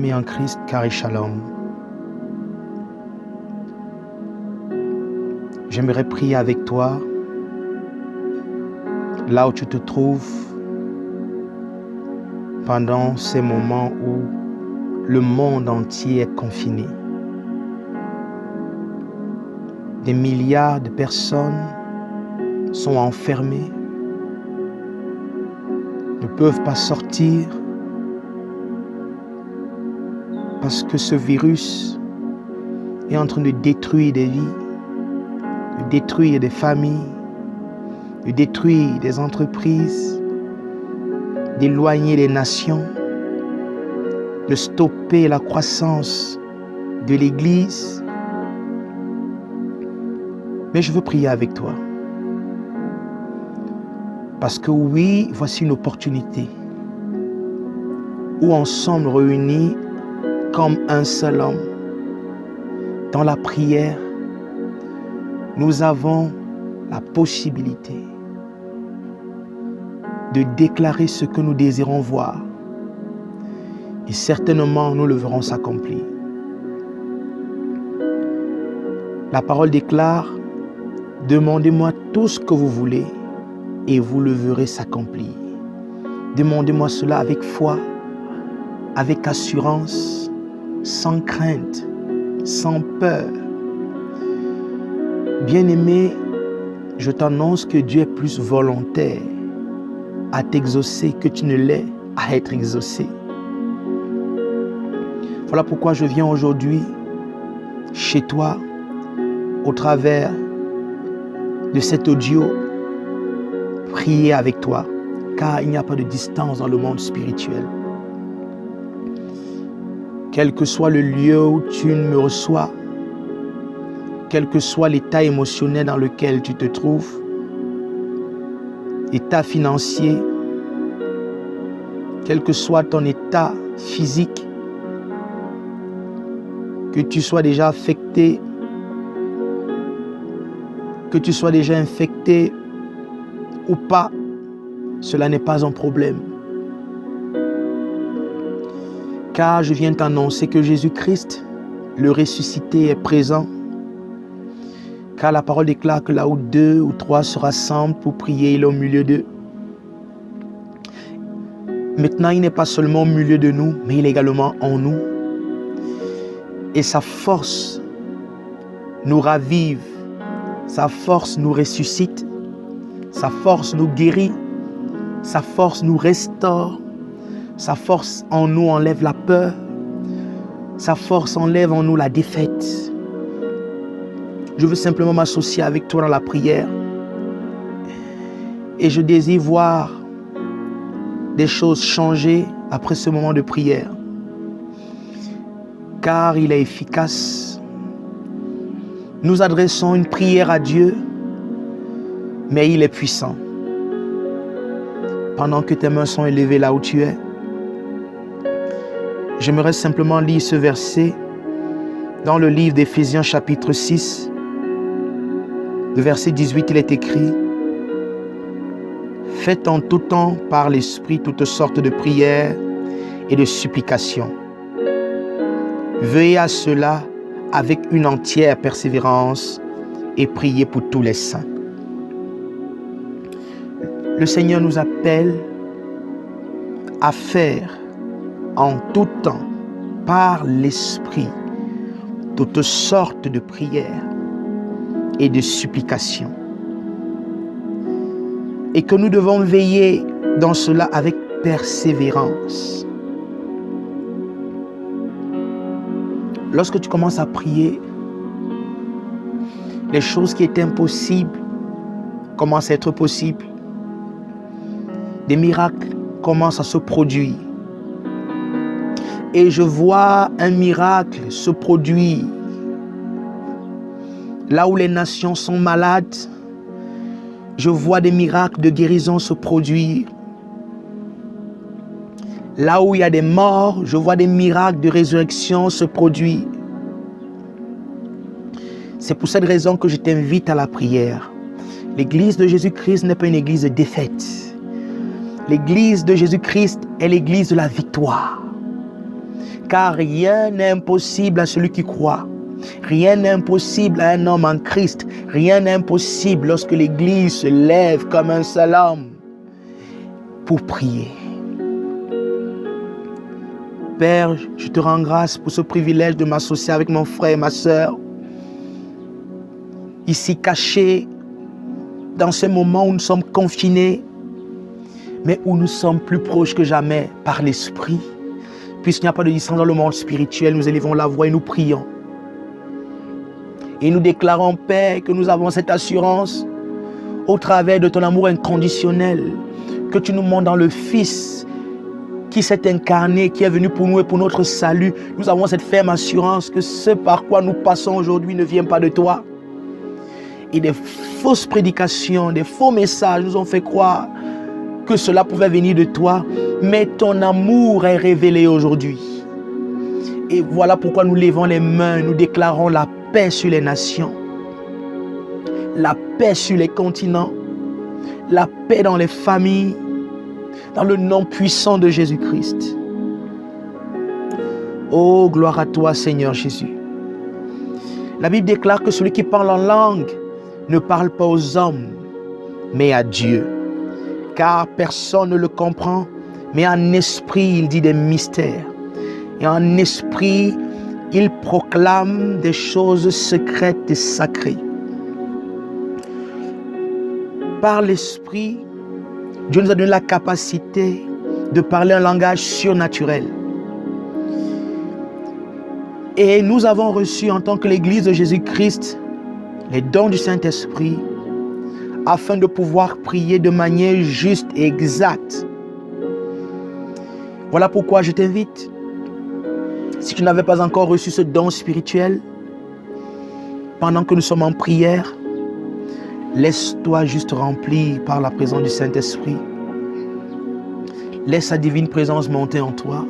bien-aimé en Christ, Carré Shalom. J'aimerais prier avec toi, là où tu te trouves, pendant ces moments où le monde entier est confiné. Des milliards de personnes sont enfermées, ne peuvent pas sortir, parce que ce virus est en train de détruire des vies, de détruire des familles, de détruire des entreprises, d'éloigner les nations, de stopper la croissance de l'Église. Mais je veux prier avec toi. Parce que oui, voici une opportunité où ensemble réunis comme un seul homme, dans la prière, nous avons la possibilité de déclarer ce que nous désirons voir. Et certainement, nous le verrons s'accomplir. La parole déclare, « Demandez-moi tout ce que vous voulez et vous le verrez s'accomplir. » Demandez-moi cela avec foi, avec assurance, sans crainte, sans peur. Bien-aimé, je t'annonce que Dieu est plus volontaire à t'exaucer que tu ne l'es à être exaucé. Voilà pourquoi je viens aujourd'hui chez toi au travers de cet audio prier avec toi, car il n'y a pas de distance dans le monde spirituel. Quel que soit le lieu où tu me reçois, quel que soit l'état émotionnel dans lequel tu te trouves, état financier, quel que soit ton état physique, que tu sois déjà affecté, que tu sois déjà infecté ou pas, cela n'est pas un problème. Car je viens t'annoncer que Jésus-Christ, le ressuscité, est présent. Car la parole déclare que là où 2 ou 3 se rassemblent pour prier, il est au milieu d'eux. Maintenant, il n'est pas seulement au milieu de nous, mais il est également en nous. Et sa force nous ravive, sa force nous ressuscite, sa force nous guérit, sa force nous restaure, sa force en nous enlève la peur, sa force enlève en nous la défaite. Je veux simplement m'associer avec toi dans la prière et je désire voir des choses changer après ce moment de prière, car il est efficace. Nous adressons une prière à Dieu, mais il est puissant. Pendant que tes mains sont élevées là où tu es, j'aimerais simplement lire ce verset dans le livre d'Éphésiens chapitre 6. Le verset 18, il est écrit, « Faites en tout temps par l'Esprit toutes sortes de prières et de supplications. Veuillez à cela avec une entière persévérance et priez pour tous les saints. » Le Seigneur nous appelle à faire en tout temps par l'Esprit toutes sortes de prières et de supplications. Et que nous devons veiller dans cela avec persévérance. Lorsque tu commences à prier, les choses qui étaient impossibles commencent à être possibles. Des miracles commencent à se produire. Et je vois un miracle se produire. Là où les nations sont malades, je vois des miracles de guérison se produire. Là où il y a des morts, je vois des miracles de résurrection se produire. C'est pour cette raison que je t'invite à la prière. L'église de Jésus-Christ n'est pas une église de défaite. L'église de Jésus-Christ est l'église de la victoire. car rien n'est impossible à celui qui croit. Rien n'est impossible à un homme en Christ. Rien n'est impossible lorsque l'Église se lève comme un seul homme pour prier. Père, je te rends grâce pour ce privilège de m'associer avec mon frère et ma sœur, ici cachés, dans ce moment où nous sommes confinés, mais où nous sommes plus proches que jamais par l'Esprit. Puisqu'il n'y a pas de distance dans le monde spirituel, nous élevons la voix et nous prions. Et nous déclarons, Père, que nous avons cette assurance au travers de ton amour inconditionnel que tu nous montres dans le Fils qui s'est incarné, qui est venu pour nous et pour notre salut. Nous avons cette ferme assurance que ce par quoi nous passons aujourd'hui ne vient pas de toi. Et des fausses prédications, des faux messages nous ont fait croire que cela pouvait venir de toi. Mais ton amour est révélé aujourd'hui. Et voilà pourquoi nous levons les mains, nous déclarons la paix sur les nations, la paix sur les continents, la paix dans les familles, dans le nom puissant de Jésus-Christ. Oh, gloire à toi, Seigneur Jésus. La Bible déclare que celui qui parle en langue ne parle pas aux hommes, mais à Dieu. Car personne ne le comprend, mais en esprit, il dit des mystères. Et en esprit, il proclame des choses secrètes et sacrées. Par l'esprit, Dieu nous a donné la capacité de parler un langage surnaturel. Et nous avons reçu en tant que l'Église de Jésus-Christ les dons du Saint-Esprit afin de pouvoir prier de manière juste et exacte. Voilà pourquoi je t'invite, si tu n'avais pas encore reçu ce don spirituel, pendant que nous sommes en prière, laisse-toi juste remplir par la présence du Saint-Esprit. Laisse sa divine présence monter en toi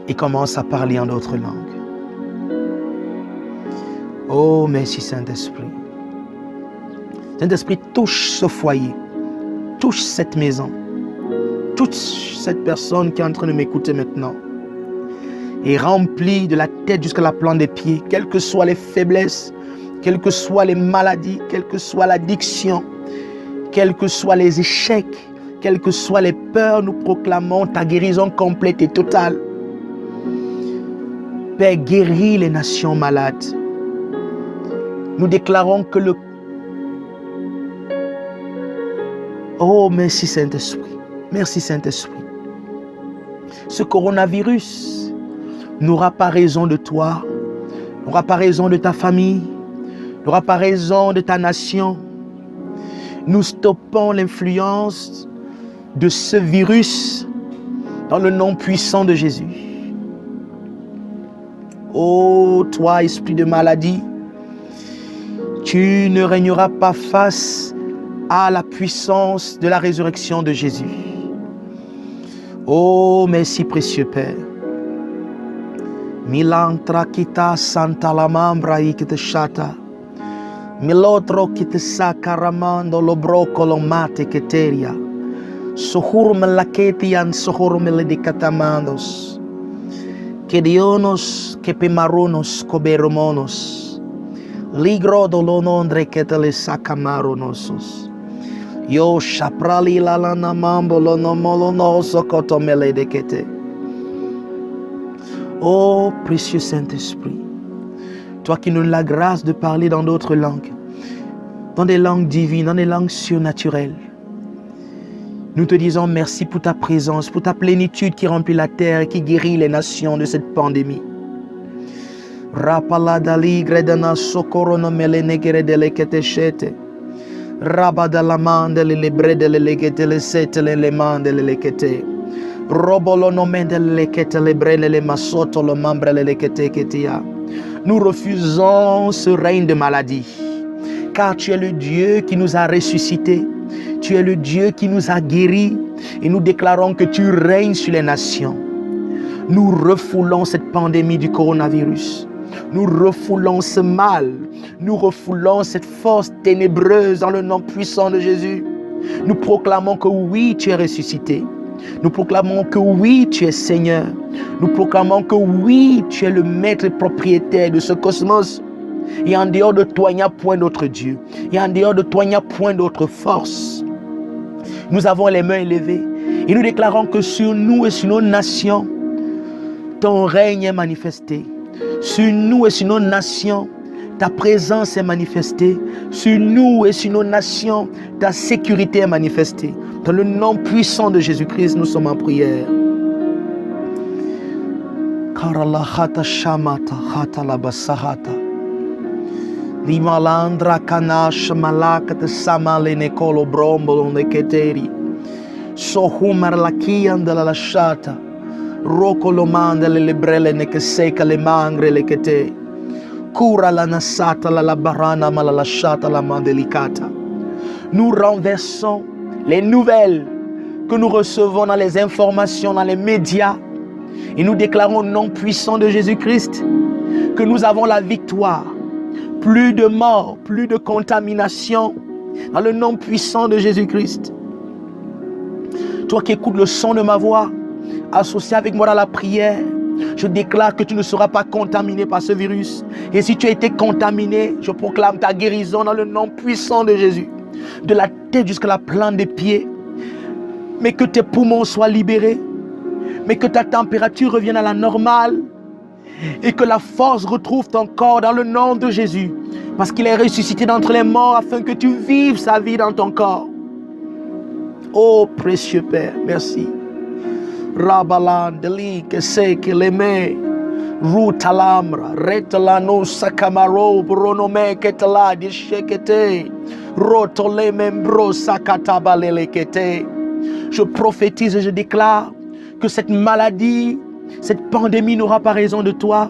et commence à parler en d'autres langues. Oh, merci Saint-Esprit. Saint-Esprit, touche ce foyer, touche cette maison, touche cette personne qui est en train de m'écouter maintenant et remplis de la tête jusqu'à la plante des pieds, quelles que soient les faiblesses, quelles que soient les maladies, quelle que soit l'addiction, quels que soient les échecs, quelles que soient les peurs, nous proclamons ta guérison complète et totale. Père, guéris les nations malades. Nous déclarons que le... Oh, merci Saint-Esprit. Merci Saint-Esprit. Ce coronavirus n'aura pas raison de toi, n'aura pas raison de ta famille, n'aura pas raison de ta nation. Nous stoppons l'influence de ce virus dans le nom puissant de Jésus. Oh, toi, esprit de maladie, tu ne régneras pas face à la puissance de la résurrection de Jésus. Oh, merci précieux Père. Milantra kita santa la mambra ikite shata. Milotro kite sakaramando lo brocolo mate keteria. Sohur melaketian sohur meledicatamandos. Kedionos kepemaronos koberomonos. Ligro dolonondre ketele sakamaronosos. Yo shaprali la lana mambo lonomolonoso kotomeledekete. Oh, précieux Saint-Esprit, toi qui nous donnes la grâce de parler dans d'autres langues, dans des langues divines, dans des langues surnaturelles, nous te disons merci pour ta présence, pour ta plénitude qui remplit la terre et qui guérit les nations de cette pandémie. Rapaladali gredana sokorono melenegere deleketeshete. Rabadalamande lebrede lekete le sete le mande lekete. Robolo no mende lekete le brene le masoto le membre le lekete ketia. Nous refusons ce règne de maladie, car tu es le Dieu qui nous a ressuscités. Tu es le Dieu qui nous a guéris et nous déclarons que tu règnes sur les nations. Nous refoulons cette pandémie du coronavirus. Nous refoulons ce mal. Nous refoulons cette force ténébreuse dans le nom puissant de Jésus. Nous proclamons que oui, tu es ressuscité. Nous proclamons que oui, tu es Seigneur. Nous proclamons que oui, tu es le maître et propriétaire de ce cosmos. Et en dehors de toi, il n'y a point d'autre Dieu. Et en dehors de toi, il n'y a point d'autre force. Nous avons les mains élevées et nous déclarons que sur nous et sur nos nations, ton règne est manifesté. Sur nous et sur nos nations, ta présence est manifestée. Sur nous et sur nos nations, ta sécurité est manifestée. Dans le nom puissant de Jésus-Christ, nous sommes en prière. Karalahata shamata hatalabasahata. Limalandra kanash malakata samale nekolo brombo de keteri. Sohumar lakianda la shata. Roko lo manda le lebrele ne che seca le mangre le che te. Cura la nasata la barana ma la lasciata la main delicata. Nous renversons les nouvelles que nous recevons dans les informations, dans les médias. Et nous déclarons au nom puissant de Jésus-Christ que nous avons la victoire. Plus de mort, plus de contamination. Dans le nom puissant de Jésus-Christ. Toi qui écoutes le son de ma voix, associé avec moi dans la prière, je déclare que tu ne seras pas contaminé par ce virus. Et si tu as été contaminé, je proclame ta guérison dans le nom puissant de Jésus. De la tête jusqu'à la plante des pieds. Mais que tes poumons soient libérés. Mais que ta température revienne à la normale. Et que la force retrouve ton corps dans le nom de Jésus. Parce qu'il est ressuscité d'entre les morts afin que tu vives sa vie dans ton corps. Oh précieux Père, merci. Rabalan, Deli, Kese, Keleme, Rutalamra, Retalano, Sakamaro, Bronome, Ketala, Dishekete, Rotole, Membro, Sakatabalelekete. Je prophétise et je déclare que cette maladie, cette pandémie n'aura pas raison de toi.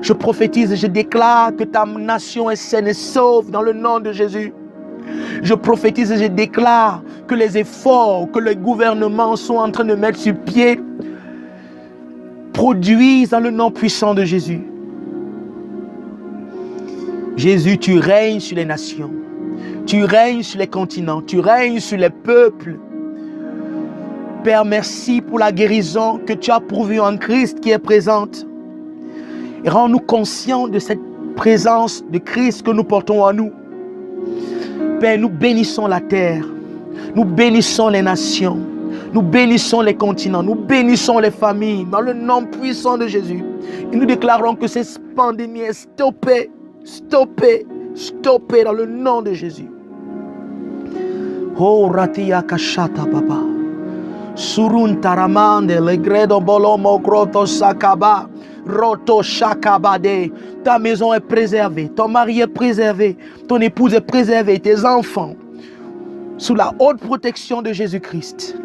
Je prophétise et je déclare que ta nation est saine et sauve dans le nom de Jésus. Je prophétise et je déclare que les efforts que les gouvernements sont en train de mettre sur pied produisent dans le nom puissant de Jésus. Jésus, tu règnes sur les nations. Tu règnes sur les continents. Tu règnes sur les peuples. Père, merci pour la guérison que tu as pourvue en Christ qui est présente. Et rends-nous conscients de cette présence de Christ que nous portons en nous. Père, nous bénissons la terre, nous bénissons les nations, nous bénissons les continents, nous bénissons les familles dans le nom puissant de Jésus. Et nous déclarons que cette pandémie est stoppée, stoppée, stoppée dans le nom de Jésus. Oh, Ratia Kashata Papa. Surun Taramande, le Gredo Bolomo Kroto Sakaba. Roto Shakabade, ta maison est préservée, ton mari est préservé, ton épouse est préservée, tes enfants, sous la haute protection de Jésus-Christ.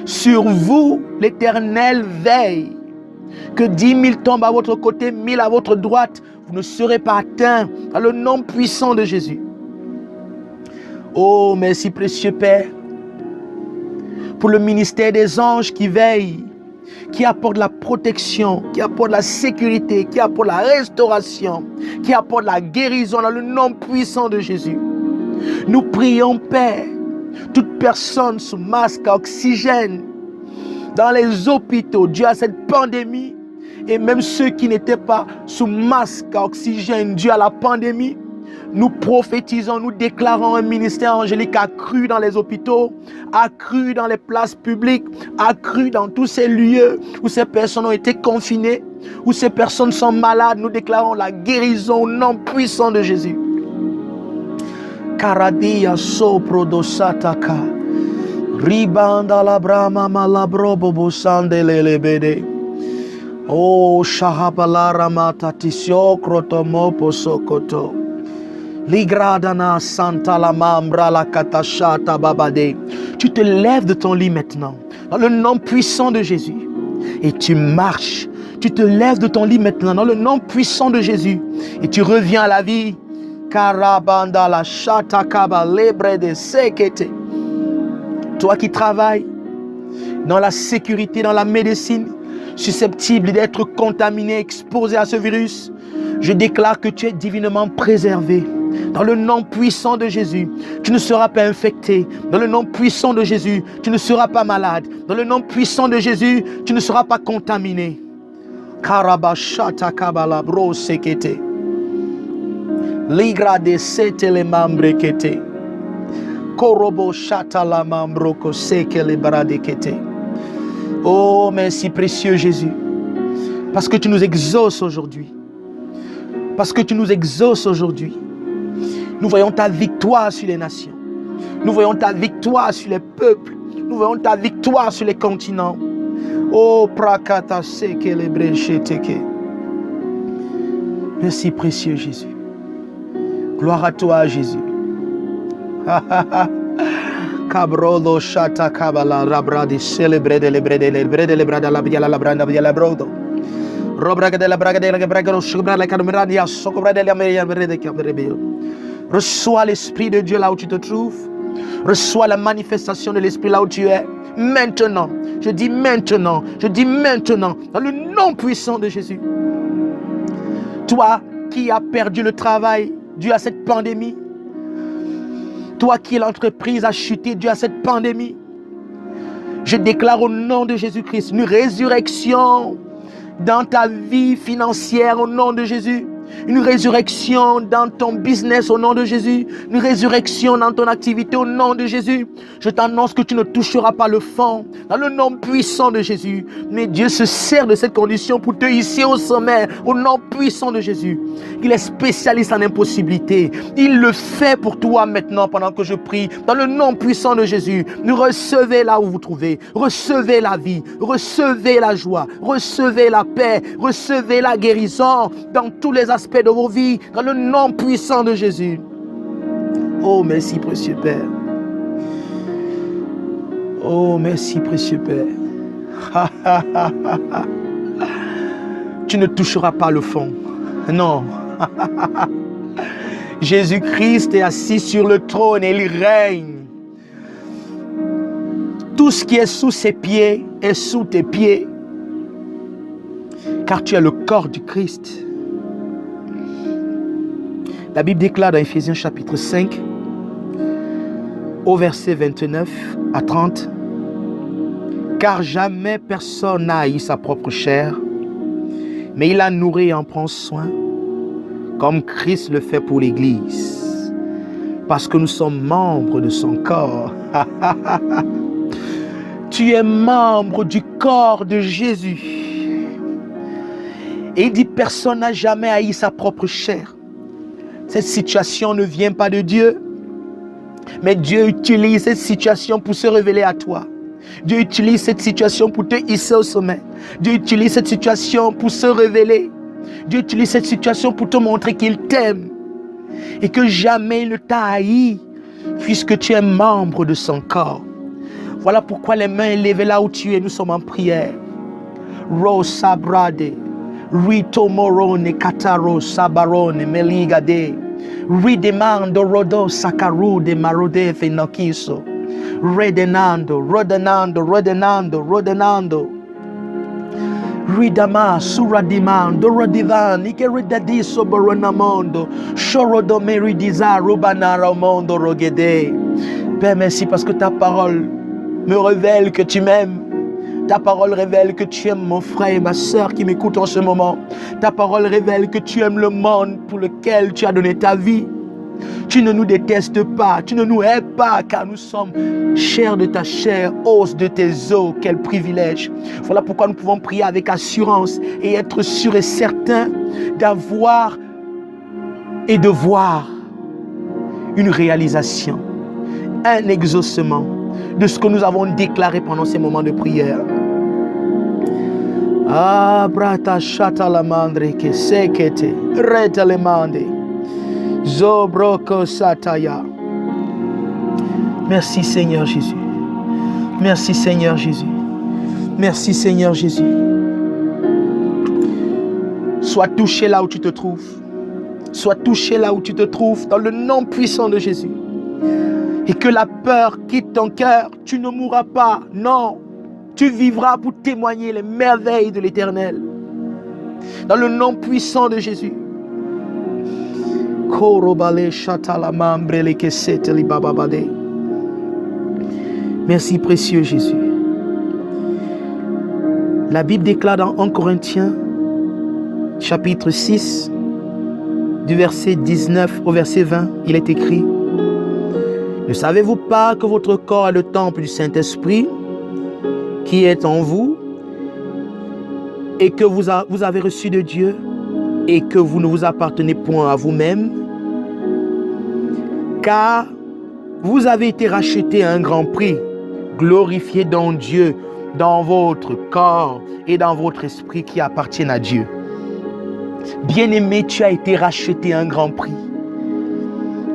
Sur vous, l'Éternel veille. Que 10 000 tombent à votre côté, 1000 à votre droite, vous ne serez pas atteints dans le nom puissant de Jésus. Oh, merci précieux Père, pour le ministère des anges qui veille, qui apporte la protection, qui apporte la sécurité, qui apporte la restauration, qui apporte la guérison dans le nom puissant de Jésus. Nous prions, Père, toute personne sous masque à oxygène, dans les hôpitaux, dû à cette pandémie, et même ceux qui n'étaient pas sous masque à oxygène dû à la pandémie, nous prophétisons, nous déclarons un ministère angélique accru dans les hôpitaux, accru dans les places publiques, accru dans tous ces lieux où ces personnes ont été confinées, où ces personnes sont malades. Nous déclarons la guérison au nom puissant de Jésus. Karadia sopro dosataka, ribanda la brama malabrobo sandelelebede. Oh shahabala ramata tisio krotomopo sokoto. Ligradana Santa la Mambra la Katashata Babade. Tu te lèves de ton lit maintenant, dans le nom puissant de Jésus, et tu marches. Tu te lèves de ton lit maintenant, dans le nom puissant de Jésus, et tu reviens à la vie. Karabanda la Shata Kaba Lebre de Sekete. Toi qui travailles dans la sécurité, dans la médecine, susceptible d'être contaminé, exposé à ce virus, je déclare que tu es divinement préservé. Dans le nom puissant de Jésus, tu ne seras pas infecté. Dans le nom puissant de Jésus, tu ne seras pas malade. Dans le nom puissant de Jésus, tu ne seras pas contaminé. Karabashata kabala bro sekete. Ligra de sete le mambre kete. Korobo shata la mambro ko seke le barade kete. Oh, merci précieux Jésus. Parce que tu nous exauces aujourd'hui. Parce que tu nous exauces aujourd'hui. Nous voyons ta victoire sur les nations. Nous voyons ta victoire sur les peuples. Nous voyons ta victoire sur les continents. Oh, prakata seke le brecheteke. Merci précieux Jésus. Gloire à toi Jésus. Cabrodo shata kabala rabradi celebre de lebrede lebrede lebrada la biala la branda biala brodo. Robraga de la braga de la braga shubra la carmeradia socobra de la meria de cabrebio. Reçois l'Esprit de Dieu là où tu te trouves. Reçois la manifestation de l'Esprit là où tu es. Maintenant, je dis maintenant, dans le nom puissant de Jésus. Toi qui as perdu le travail dû à cette pandémie. Toi qui l'entreprise a chuté dû à cette pandémie. Je déclare au nom de Jésus-Christ une résurrection dans ta vie financière au nom de Jésus. Une résurrection dans ton business au nom de Jésus. Une résurrection dans ton activité au nom de Jésus. Je t'annonce que tu ne toucheras pas le fond dans le nom puissant de Jésus. Mais Dieu se sert de cette condition pour te hisser au sommet au nom puissant de Jésus. Il est spécialiste en impossibilité. Il le fait pour toi maintenant pendant que je prie dans le nom puissant de Jésus. Nous recevez là où vous trouvez. Recevez la vie. Recevez la joie. Recevez la paix. Recevez la guérison dans tous les aspects de vos vies, dans le nom puissant de Jésus. Oh, merci, précieux Père. Oh, merci, précieux Père. Tu ne toucheras pas le fond. Non. Jésus-Christ est assis sur le trône et il règne. Tout ce qui est sous ses pieds est sous tes pieds. Car tu es le corps du Christ. La Bible déclare dans Ephésiens chapitre 5, au verset 29 à 30, « Car jamais personne n'a haï sa propre chair, mais il la nourrit et en prend soin, comme Christ le fait pour l'Église, parce que nous sommes membres de son corps. » Tu es membre du corps de Jésus. Et il dit, personne n'a jamais haï sa propre chair. Cette situation ne vient pas de Dieu, mais Dieu utilise cette situation pour se révéler à toi. Dieu utilise cette situation pour te hisser au sommet. Dieu utilise cette situation pour se révéler. Dieu utilise cette situation pour te montrer qu'il t'aime et que jamais il ne t'a haï puisque tu es membre de son corps. Voilà pourquoi les mains élevées là où tu es, nous sommes en prière. Rosa brade. Rito morone kataro sabarone meligade. Ridemando rodo sakaru de marode fenokiso. Rodenando. Ridama suradimando rodivan ikeridadiso boronamondo. Shorodo meridiza rubanara mondo rogede. Père, merci parce que ta parole me révèle que tu m'aimes. Ta parole révèle que tu aimes mon frère et ma soeur qui m'écoutent en ce moment. Ta parole révèle que tu aimes le monde pour lequel tu as donné ta vie. Tu ne nous détestes pas, tu ne nous hais pas, car nous sommes chairs de ta chair, os de tes os. Quel privilège. Voilà pourquoi nous pouvons prier avec assurance et être sûrs et certains d'avoir et de voir une réalisation, un exaucement de ce que nous avons déclaré pendant ces moments de prière. Ah, brata chata la mandre que sekete, reta le mande, zobroko sataya. Merci Seigneur Jésus. Merci Seigneur Jésus. Merci Seigneur Jésus. Sois touché là où tu te trouves. Sois touché là où tu te trouves dans le nom puissant de Jésus. Et que la peur quitte ton cœur, tu ne mourras pas. Non, tu vivras pour témoigner les merveilles de l'Éternel. Dans le nom puissant de Jésus. Merci précieux Jésus. La Bible déclare dans 1 Corinthiens chapitre 6 du verset 19 au verset 20, il est écrit: ne savez-vous pas que votre corps est le temple du Saint-Esprit qui est en vous et que vous avez reçu de Dieu et que vous ne vous appartenez point à vous-même, car vous avez été rachetés à un grand prix. Glorifiez donc Dieu dans votre corps et dans votre esprit qui appartiennent à Dieu. Bien-aimé, tu as été racheté à un grand prix.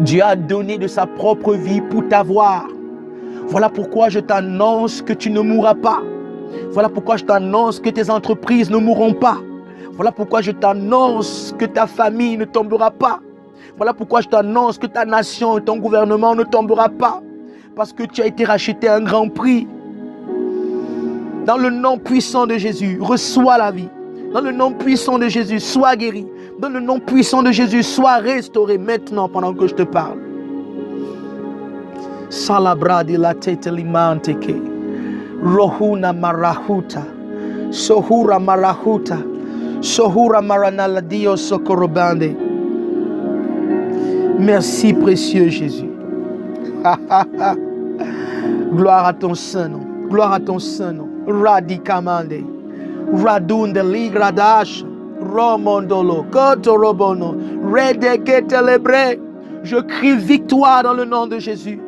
Dieu a donné de sa propre vie pour t'avoir. Voilà pourquoi je t'annonce que tu ne mourras pas. Voilà pourquoi je t'annonce que tes entreprises ne mourront pas. Voilà pourquoi je t'annonce que ta famille ne tombera pas. Voilà pourquoi je t'annonce que ta nation et ton gouvernement ne tombera pas. Parce que tu as été racheté à un grand prix. Dans le nom puissant de Jésus, reçois la vie. Dans le nom puissant de Jésus, sois guéri. Dans le nom puissant de Jésus, sois restauré maintenant pendant que je te parle. Salabradi la tete limanteke. Rohuna marahuta. Sohura marahuta. Sohura maranaladio sokorobande. Merci précieux Jésus. Gloire à ton Saint-Nom. Gloire à ton Saint-Nom. Radikamande. Radunde ligradash. Romondolo. Kotorobono. Redeketelebre. Je crie victoire dans le nom de Jésus.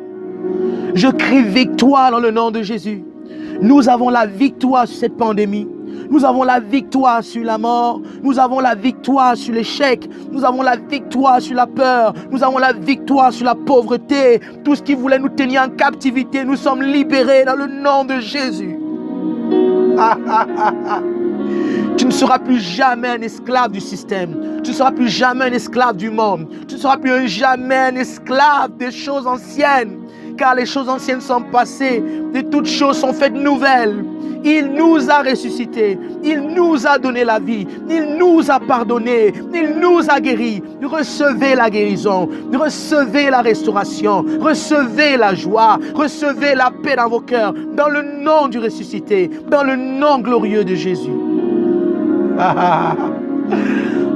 Je crie victoire dans le nom de Jésus. Nous avons la victoire sur cette pandémie. Nous avons la victoire sur la mort. Nous avons la victoire sur l'échec. Nous avons la victoire sur la peur. Nous avons la victoire sur la pauvreté. Tout ce qui voulait nous tenir en captivité, nous sommes libérés dans le nom de Jésus. Tu ne seras plus jamais un esclave du système. Tu ne seras plus jamais un esclave du monde. Tu ne seras plus jamais un esclave des choses anciennes. Car les choses anciennes sont passées et toutes choses sont faites nouvelles. Il nous a ressuscités. Il nous a donné la vie. Il nous a pardonné. Il nous a guéris. Recevez la guérison. Recevez la restauration. Recevez la joie. Recevez la paix dans vos cœurs. Dans le nom du ressuscité. Dans le nom glorieux de Jésus.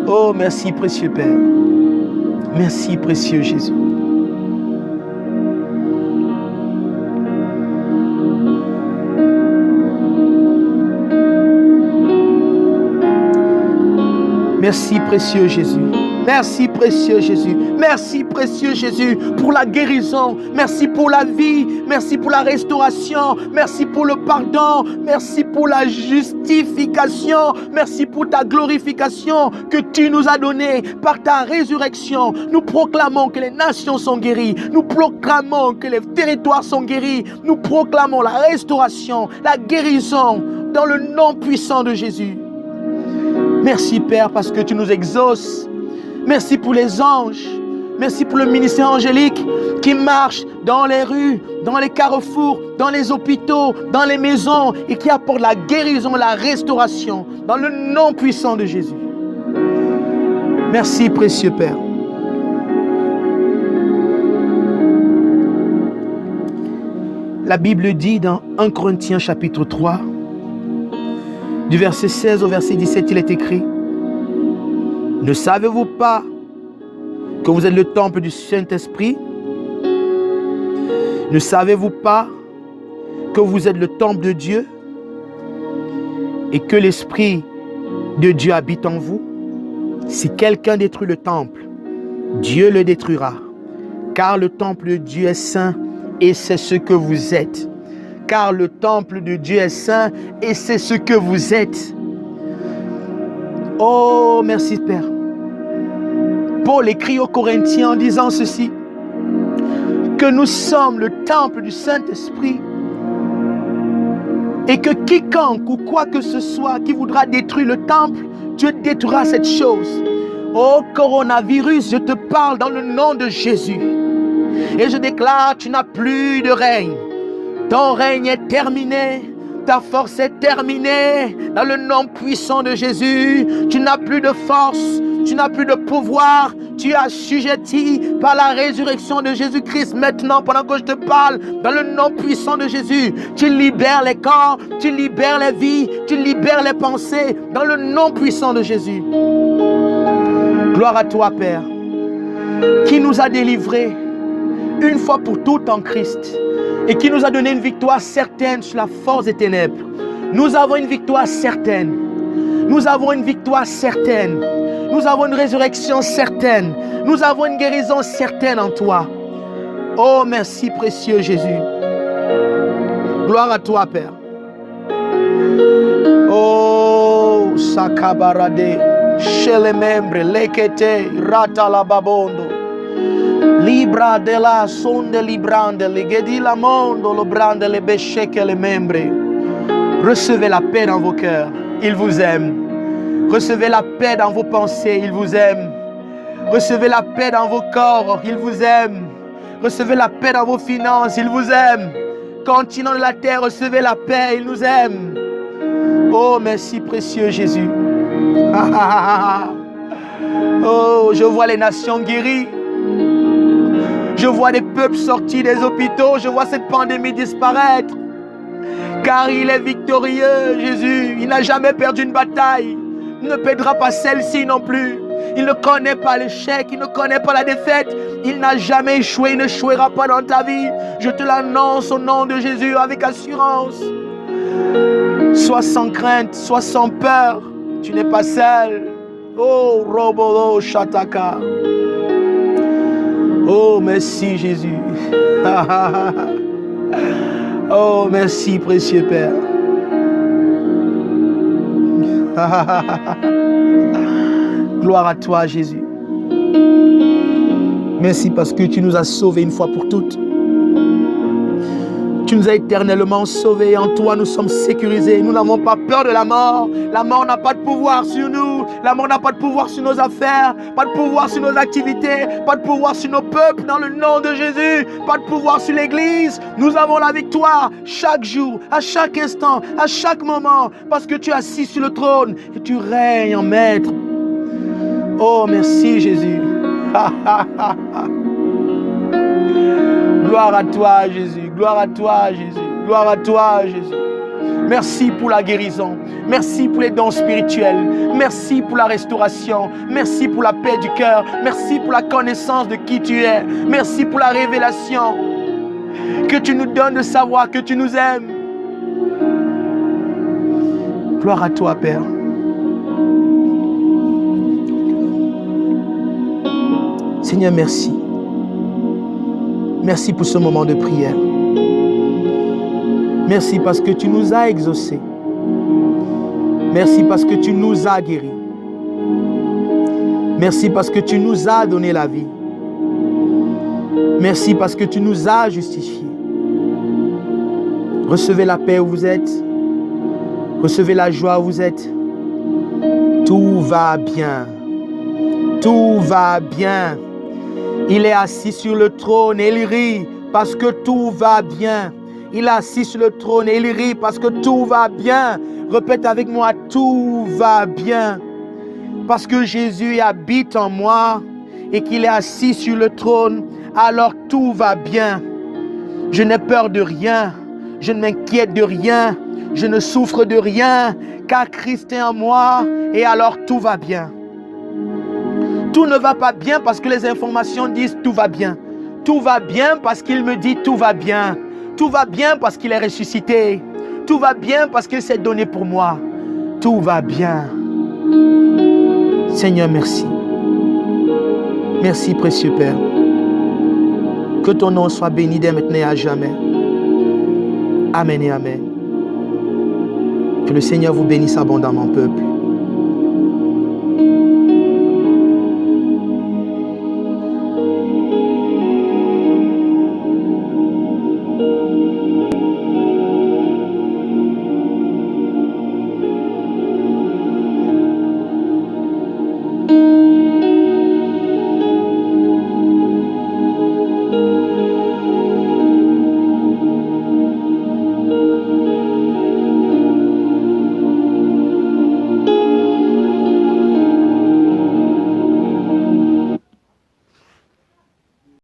Oh, merci précieux Père. Merci précieux Jésus. Merci précieux Jésus. Merci précieux Jésus. Merci précieux Jésus pour la guérison. Merci pour la vie. Merci pour la restauration. Merci pour le pardon. Merci pour la justification. Merci pour ta glorification que tu nous as donnée par ta résurrection. Nous proclamons que les nations sont guéries. Nous proclamons que les territoires sont guéris. Nous proclamons la restauration, la guérison dans le nom puissant de Jésus. Merci Père parce que tu nous exauces. Merci pour les anges. Merci pour le ministère angélique qui marche dans les rues, dans les carrefours, dans les hôpitaux, dans les maisons et qui apporte la guérison, la restauration dans le nom puissant de Jésus. Merci précieux Père. La Bible dit dans 1 Corinthiens chapitre 3, du verset 16 au verset 17, il est écrit: ne savez-vous pas que vous êtes le temple du Saint-Esprit? Ne savez-vous pas que vous êtes le temple de Dieu et que l'Esprit de Dieu habite en vous? Si quelqu'un détruit le temple, Dieu le détruira, car le temple de Dieu est saint et c'est ce que vous êtes. Car le temple de Dieu est saint et c'est ce que vous êtes. Oh, merci Père. Paul écrit aux Corinthiens en disant ceci: que nous sommes le temple du Saint-Esprit et que quiconque ou quoi que ce soit qui voudra détruire le temple, Dieu détruira cette chose. Oh coronavirus, je te parle dans le nom de Jésus et je déclare: tu n'as plus de règne. Ton règne est terminé. Ta force est terminée. Dans le nom puissant de Jésus, tu n'as plus de force. Tu n'as plus de pouvoir. Tu tu es assujetti par la résurrection de Jésus-Christ. Maintenant, pendant que je te parle, dans le nom puissant de Jésus, tu libères les corps, tu libères les vies, tu libères les pensées, dans le nom puissant de Jésus. Gloire à toi, Père, qui nous a délivrés une fois pour toutes en Christ et qui nous a donné une victoire certaine sur la force des ténèbres. Nous avons une victoire certaine. Nous avons une victoire certaine. Nous avons une résurrection certaine. Nous avons une guérison certaine en toi. Oh, merci précieux Jésus. Gloire à toi, Père. Oh, Sakabarade, chez les membres, lekete, rata la babondo. Libra de la sonde librande, le gedi la mondo, lo brande le bécheke les membres. Recevez la paix dans vos cœurs, il vous aime. Recevez la paix dans vos pensées, il vous aime. Recevez la paix dans vos corps, il vous aime. Recevez la paix dans vos finances, il vous aime. Continent de la terre, recevez la paix, il nous aime. Oh, merci précieux Jésus. Oh, je vois les nations guéries. Je vois des peuples sortis des hôpitaux. Je vois cette pandémie disparaître. Car il est victorieux, Jésus. Il n'a jamais perdu une bataille. Il ne perdra pas celle-ci non plus. Il ne connaît pas l'échec. Il ne connaît pas la défaite. Il n'a jamais échoué. Il n'échouera pas dans ta vie. Je te l'annonce au nom de Jésus avec assurance. Sois sans crainte, sois sans peur. Tu n'es pas seul. Oh, Robolo Shataka. Oh, merci Jésus. Oh, merci précieux Père. Gloire à toi Jésus. Merci parce que tu nous as sauvés une fois pour toutes. Tu nous as éternellement sauvés. En toi, nous sommes sécurisés. Nous n'avons pas peur de la mort. La mort n'a pas de pouvoir sur nous. La mort n'a pas de pouvoir sur nos affaires. Pas de pouvoir sur nos activités. Pas de pouvoir sur nos peuples. Dans le nom de Jésus. Pas de pouvoir sur l'Église. Nous avons la victoire chaque jour, à chaque instant, à chaque moment. Parce que tu es assis sur le trône et tu règnes en maître. Oh, merci Jésus. Gloire à toi Jésus, gloire à toi Jésus, gloire à toi Jésus. Merci pour la guérison, merci pour les dons spirituels, merci pour la restauration, merci pour la paix du cœur, merci pour la connaissance de qui tu es, merci pour la révélation que tu nous donnes de savoir que tu nous aimes. Gloire à toi Père. Seigneur, merci. Merci pour ce moment de prière. Merci parce que tu nous as exaucés. Merci parce que tu nous as guéris. Merci parce que tu nous as donné la vie. Merci parce que tu nous as justifiés. Recevez la paix où vous êtes. Recevez la joie où vous êtes. Tout va bien. Tout va bien. Il est assis sur le trône et il rit parce que tout va bien. Il est assis sur le trône et il rit parce que tout va bien. Répète avec moi, tout va bien. Parce que Jésus habite en moi et qu'il est assis sur le trône, alors tout va bien. Je n'ai peur de rien. Je ne m'inquiète de rien. Je ne souffre de rien, car Christ est en moi et alors tout va bien. Tout ne va pas bien parce que les informations disent tout va bien. Tout va bien parce qu'il me dit tout va bien. Tout va bien parce qu'il est ressuscité. Tout va bien parce qu'il s'est donné pour moi. Tout va bien. Seigneur, merci. Merci, précieux Père. Que ton nom soit béni dès maintenant et à jamais. Amen et amen. Que le Seigneur vous bénisse abondamment, peuple.